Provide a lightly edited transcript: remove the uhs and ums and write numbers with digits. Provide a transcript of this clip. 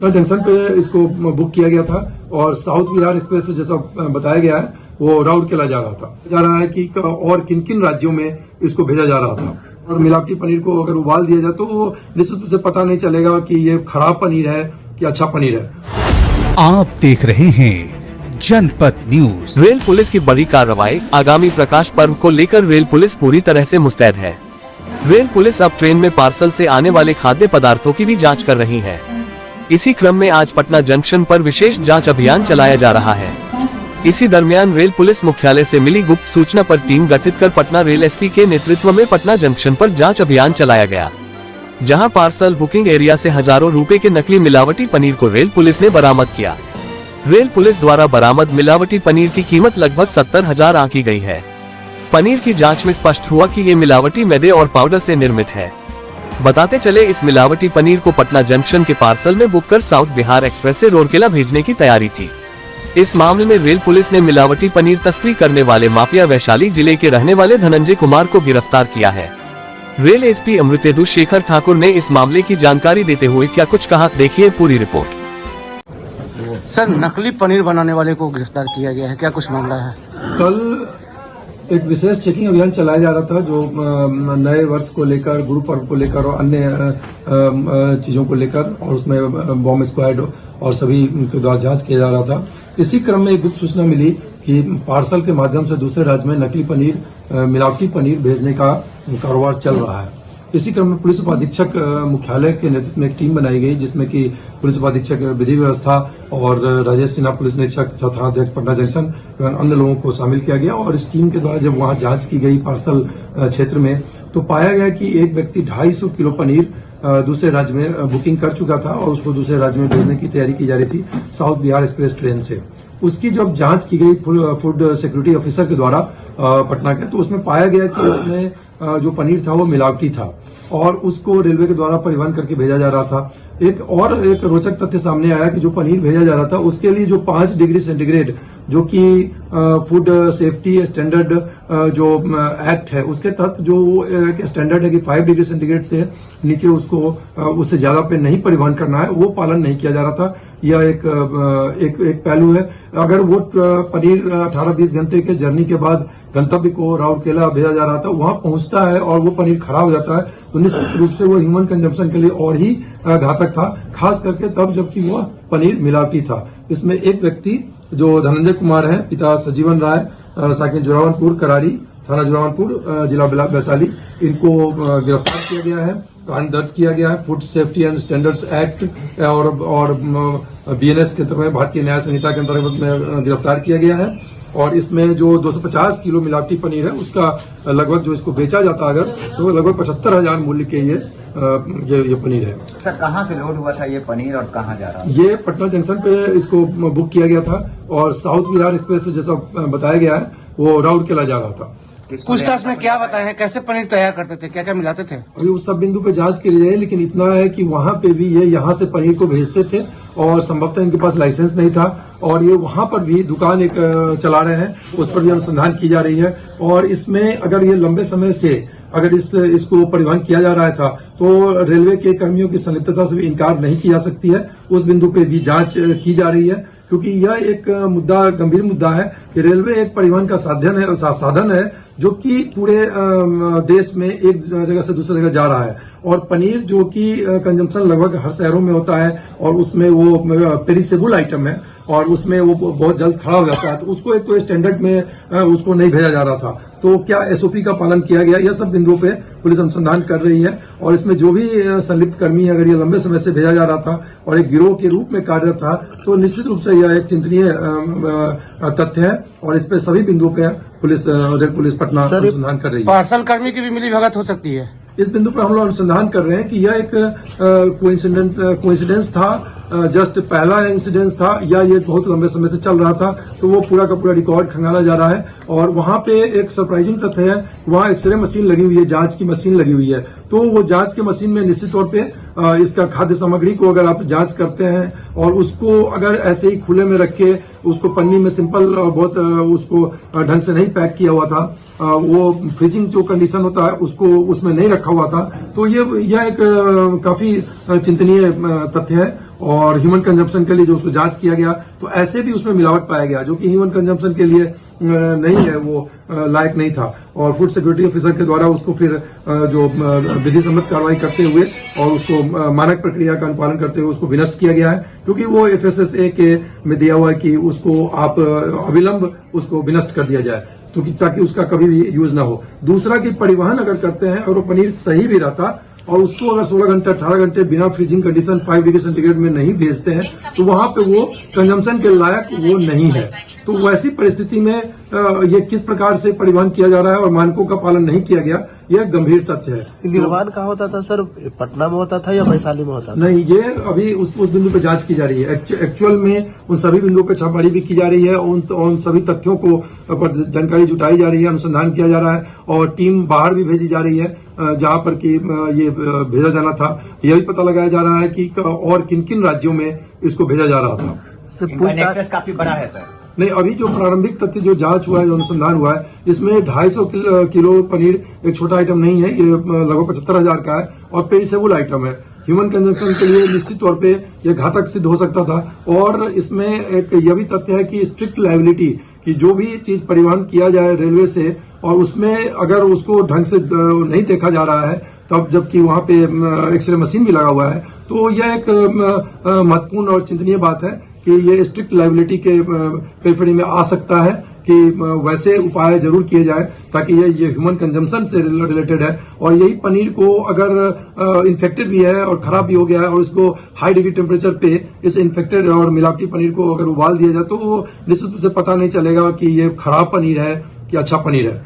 Junction पे इसको book किया गया था और साउथ बिहार एक्सप्रेस से जैसा बताया गया है वो राउरकेला जा रहा है कि और किन किन राज्यों में इसको भेजा जा रहा था। और मिलावटी पनीर को अगर उबाल दिया जाए तो वो निश्चित रूप से पता नहीं चलेगा कि ये खराब पनीर है कि अच्छा पनीर है। आप देख रहे हैं जनपद न्यूज। रेल पुलिस की बड़ी कार्रवाई। आगामी प्रकाश पर्व को लेकर रेल पुलिस पूरी तरह से मुस्तैद है। रेल पुलिस अब ट्रेन में पार्सल से आने वाले खाद्य पदार्थों की भी जांच कर रही है। इसी क्रम में आज पटना जंक्शन पर विशेष जांच अभियान चलाया जा रहा है। इसी दरमियान रेल पुलिस मुख्यालय से मिली गुप्त सूचना पर टीम गठित कर पटना रेल एसपी के नेतृत्व में पटना जंक्शन पर जांच अभियान चलाया गया, जहां पार्सल बुकिंग एरिया से हजारों रुपए के नकली मिलावटी पनीर को रेल पुलिस ने बरामद किया। रेल पुलिस द्वारा बरामद मिलावटी पनीर की कीमत लगभग 70,000 आंकी गई है। पनीर की जांच में स्पष्ट हुआ कि ये मिलावटी मैदे और पाउडर से निर्मित है। बताते चले इस मिलावटी पनीर को पटना जंक्शन के पार्सल में बुक कर साउथ बिहार एक्सप्रेस से राउरकेला भेजने की तैयारी थी। इस मामले में रेल पुलिस ने मिलावटी पनीर तस्करी करने वाले माफिया वैशाली जिले के रहने वाले धनंजय कुमार को गिरफ्तार किया है। रेल एसपी अमृतेदु शेखर ठाकुर ने इस मामले की जानकारी देते हुए क्या कुछ कहा, देखिए पूरी रिपोर्ट। सर, नकली पनीर बनाने वाले को गिरफ्तार किया गया है, क्या कुछ मामला है? कल एक विशेष चेकिंग अभियान चलाया जा रहा था जो नए वर्ष को लेकर, गुरु पर्व को लेकर और अन्य चीजों को लेकर, और उसमें बॉम्ब स्क्वाड और सभी के द्वारा जांच किया जा रहा था। इसी क्रम में एक गुप्त सूचना मिली कि पार्सल के माध्यम से दूसरे राज्य में नकली पनीर, मिलावटी पनीर भेजने का कारोबार चल रहा है। इसी क्रम में पुलिस उपाधीक्षक मुख्यालय के नेतृत्व में एक टीम बनाई गई, जिसमें कि पुलिस उपाधीक्षक विधि व्यवस्था और राजेश सिन्हा पुलिस निरीक्षक थानाध्यक्ष पटना जंक्शन एवं अन्य लोगों को शामिल किया गया। और इस टीम के द्वारा जब वहां जांच की गई पार्सल क्षेत्र में, तो पाया गया कि एक व्यक्ति 250 किलो पनीर दूसरे राज्य में बुकिंग कर चुका था और उसको दूसरे राज्य में भेजने की तैयारी की जा रही थी साउथ बिहार एक्सप्रेस ट्रेन से। उसकी जब जांच की गई फूड सिक्योरिटी ऑफिसर के द्वारा पटना के, तो उसमें पाया गया कि उसमें जो पनीर था वो मिलावटी था और उसको रेलवे के द्वारा परिवहन करके भेजा जा रहा था। एक रोचक तथ्य सामने आया कि जो पनीर भेजा जा रहा था उसके लिए जो 5 डिग्री सेंटीग्रेड, जो कि फूड सेफ्टी स्टैंडर्ड जो एक्ट है उसके तहत जो एक स्टैंडर्ड है कि 5 डिग्री सेंटीग्रेड से नीचे उसको उससे ज्यादा पे नहीं परिवहन करना है, वो पालन नहीं किया जा रहा था। यह एक पहलू है। अगर वो पनीर 18-20 घंटे के जर्नी के बाद गंतव्य को राउरकेला भेजा जा रहा था, वहां पहुंचता है और वो पनीर खराब हो जाता है, तो निश्चित रूप से वो ह्यूमन कंजम्पशन के लिए और ही घातक था, खास करके तब जबकि वो पनीर मिलावटी था। इसमें एक व्यक्ति जो धनंजय कुमार है, पिता सजीवन राय, साकिन जोरावनपुर करारी, थाना जोरावनपुर, जिला वैशाली, इनको गिरफ्तार किया गया है, कांड दर्ज किया गया है। Food safety and standards act और बीएनएस के तहत भारतीय न्याय संहिता के अंतर्गत में गिरफ्तार किया गया है। और इसमें जो 250 किलो मिलावटी पनीर है उसका लगभग जो इसको बेचा जाता अगर, तो लगभग 75,000 मूल्य के ये पनीर है। सर, कहाँ से लोड हुआ था ये पनीर और कहाँ जा रहा है? ये पटना जंक्शन पे इसको बुक किया गया था और साउथ बिहार एक्सप्रेस से जैसा बताया गया है वो राउरकेला जा रहा था। पूछताछ में क्या बताया है, कैसे पनीर तैयार करते थे, क्या क्या मिलाते थे? अभी उस सब बिंदु पे जांच के लिए है, लेकिन इतना है कि वहां पे भी ये यहाँ से पनीर को भेजते थे और संभवतः इनके पास लाइसेंस नहीं था और ये वहां पर भी दुकान एक चला रहे हैं, उस पर भी अनुसंधान की जा रही है। और इसमें अगर ये लंबे समय से अगर इसको परिवहन किया जा रहा था तो रेलवे के कर्मियों की संलिप्तता से भी इनकार नहीं की जा सकती है। उस बिंदु पे भी जांच की जा रही है, क्योंकि यह एक गंभीर मुद्दा है कि रेलवे एक परिवहन का साधन है जो कि पूरे देश में एक जगह से दूसरी जगह जा रहा है। और पनीर जो कि कंजम्पशन लगभग हर शहरों में होता है और उसमें वो पेरिसेबल आइटम है और उसमें वो बहुत जल्द खड़ा हो जाता है, तो उसको एक तो स्टैंडर्ड में उसको नहीं भेजा जा रहा था। तो क्या एसओपी का पालन किया गया, यह सब बिंदुओं पे पुलिस अनुसंधान कर रही है। और इसमें जो भी संलिप्त कर्मी अगर ये लंबे समय से भेजा जा रहा था और एक गिरोह के रूप में कार्यरत था, तो निश्चित रूप से यह एक चिंतनीय तथ्य है और इस पे सभी बिंदुओं पे रेल पुलिस पटना अनुसंधान कर रही है। पार्सल कर्मी की भी मिली भगत हो सकती है। इस बिंदु पर हम लोग अनुसंधान कर रहे हैं कि यह एक कोइंसिडेंस था, जस्ट पहला इंसिडेंस था या ये बहुत लंबे समय से चल रहा था, तो वो पूरा का पूरा रिकॉर्ड खंगाला जा रहा है। और वहां पे एक सरप्राइजिंग तथ्य है, वहां एक्सरे मशीन लगी हुई है, जांच की मशीन लगी हुई है। तो वो जांच की मशीन में निश्चित तौर पे इसका खाद्य सामग्री को अगर आप जांच करते हैं और उसको अगर ऐसे ही खुले में रख के उसको पन्नी में सिंपल बहुत उसको ढंग से नहीं पैक किया हुआ था, वो फ्रीजिंग जो कंडीशन होता है उसको उसमें नहीं रखा हुआ था। तो यह एक काफी चिंतनीय तथ्य है। और ह्यूमन कंजम्पशन के लिए जो उसको जांच किया गया तो ऐसे भी उसमें मिलावट पाया गया जो कि ह्यूमन कंजम्पशन के लिए नहीं है, वो लायक नहीं था। और फूड सिक्योरिटी ऑफिसर के द्वारा उसको फिर जो विधि सम्मत कार्रवाई करते हुए और उसको मानक प्रक्रिया का अनुपालन करते हुए उसको विनष्ट किया गया है, क्योंकि वो FSSA के में दिया हुआ है कि उसको आप अविलंब उसको विनष्ट कर दिया जाए, तो ताकि उसका कभी भी यूज ना हो। दूसरा कि परिवहन अगर करते हैं और वो पनीर सही भी रहता और उसको अगर 16 घंटे 18 घंटे बिना फ्रीजिंग कंडीशन 5 डिग्री सेंटीग्रेड में नहीं भेजते हैं तो वहां पे वो कंजम्पशन के लायक वो नहीं है। तो वैसी परिस्थिति में ये किस प्रकार से परिवहन किया जा रहा है और मानकों का पालन नहीं किया गया, यह गंभीर तथ्य है। निर्माण कहाँ होता था सर, पटना में होता था या वैशाली में होता था? नहीं, ये अभी उस बिंदु पे जांच की जा रही है। एक्चुअल में उन सभी बिंदुओं पे छापेमारी भी की जा रही है, उन सभी तथ्यों को पर जानकारी जुटाई जा रही है, अनुसंधान किया जा रहा है और टीम बाहर भी भेजी जा रही है जहां पर कि ये भेजा जाना था। यह भी पता लगाया जा रहा है कि और किन किन राज्यों में इसको भेजा जा रहा था। इनका नेक्सस काफी बड़ा है सर। नहीं, अभी जो प्रारंभिक तथ्य जो जांच हुआ है, जो अनुसंधान हुआ है, इसमें 250 किलो पनीर एक छोटा आइटम नहीं है, ये लगभग 75,000 का है और पेरिसेबल आइटम है। ह्यूमन कंजम्पशन के लिए निश्चित तौर पे यह घातक सिद्ध हो सकता था। और इसमें एक यह भी तथ्य है कि स्ट्रिक्ट लायबिलिटी कि जो भी चीज परिवहन किया जाए रेलवे से और उसमें अगर उसको ढंग से नहीं देखा जा रहा है, तब जबकि वहां पे एक्सरे मशीन भी लगा हुआ है, तो यह एक महत्वपूर्ण और चिंतनीय बात है कि ये स्ट्रिक्ट लायबिलिटी के पेरिफेरी में आ सकता है कि वैसे उपाय जरूर किए जाए ताकि ये ह्यूमन कंजम्पशन से रिलेटेड है। और यही पनीर को अगर इन्फेक्टेड भी है और खराब भी हो गया है और इसको हाई डिग्री टेम्परेचर पे इस इन्फेक्टेड और मिलावटी पनीर को अगर उबाल दिया जाए तो वो निश्चित रूप से पता नहीं चलेगा कि ये खराब पनीर है कि अच्छा पनीर है।